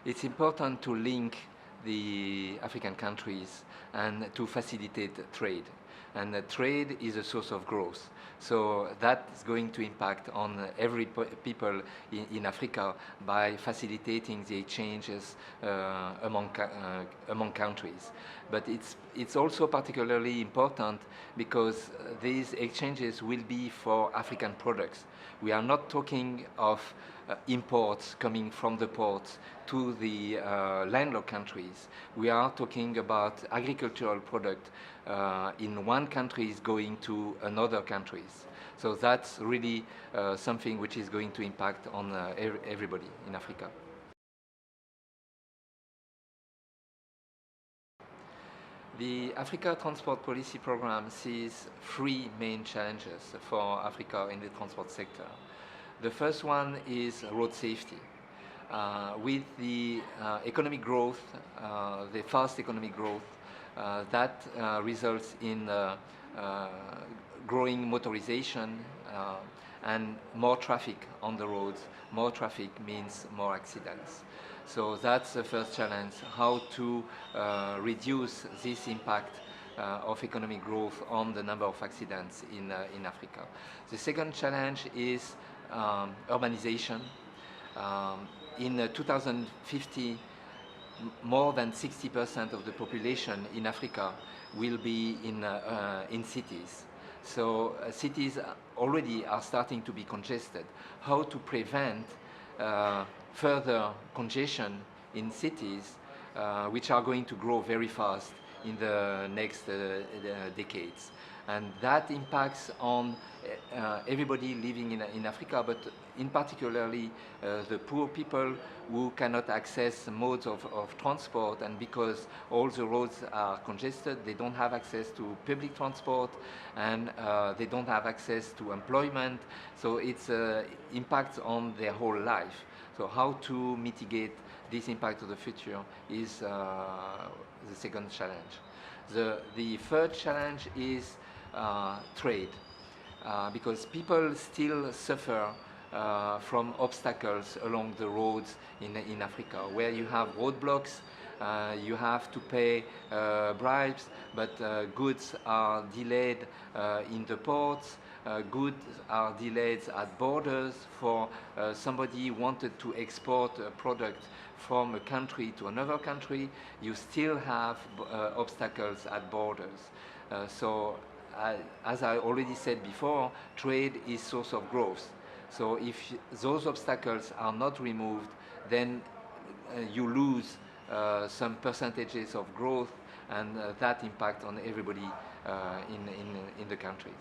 It's important to link the African countries and to facilitate trade. And trade is a source of growth. So that is going to impact on every people in Africa by facilitating the exchanges among countries. But it's also particularly important because these exchanges will be for African products. We are not talking of imports coming from the ports to the landlocked countries. We are talking about agricultural product in one country is going to another countries. So that's really something which is going to impact on everybody in Africa. The Africa Transport Policy Program sees three main challenges for Africa in the transport sector. The first one is road safety. With the economic growth, the fast economic growth, that results in growing motorization and more traffic on the roads. More traffic means more accidents. So that's the first challenge, how to reduce this impact of economic growth on the number of accidents in Africa. The second challenge is urbanization. In 2050, more than 60% of the population in Africa will be in cities. So cities already are starting to be congested. How to prevent further congestion in cities, which are going to grow very fast in the next decades. And that impacts on everybody living in Africa, but in particularly the poor people who cannot access modes of transport, and because all the roads are congested, they don't have access to public transport, and they don't have access to employment, so it's impacts on their whole life. So how to mitigate this impact of the future is the second challenge. The third challenge is trade, because people still suffer from obstacles along the roads in Africa, where you have roadblocks, you have to pay bribes, but goods are delayed in the ports, goods are delayed at borders. For somebody wanted to export a product from a country to another country, you still have obstacles at borders. So as I already said before, trade is source of growth. So if those obstacles are not removed, then you lose some percentages of growth, and that impact on everybody in the countries.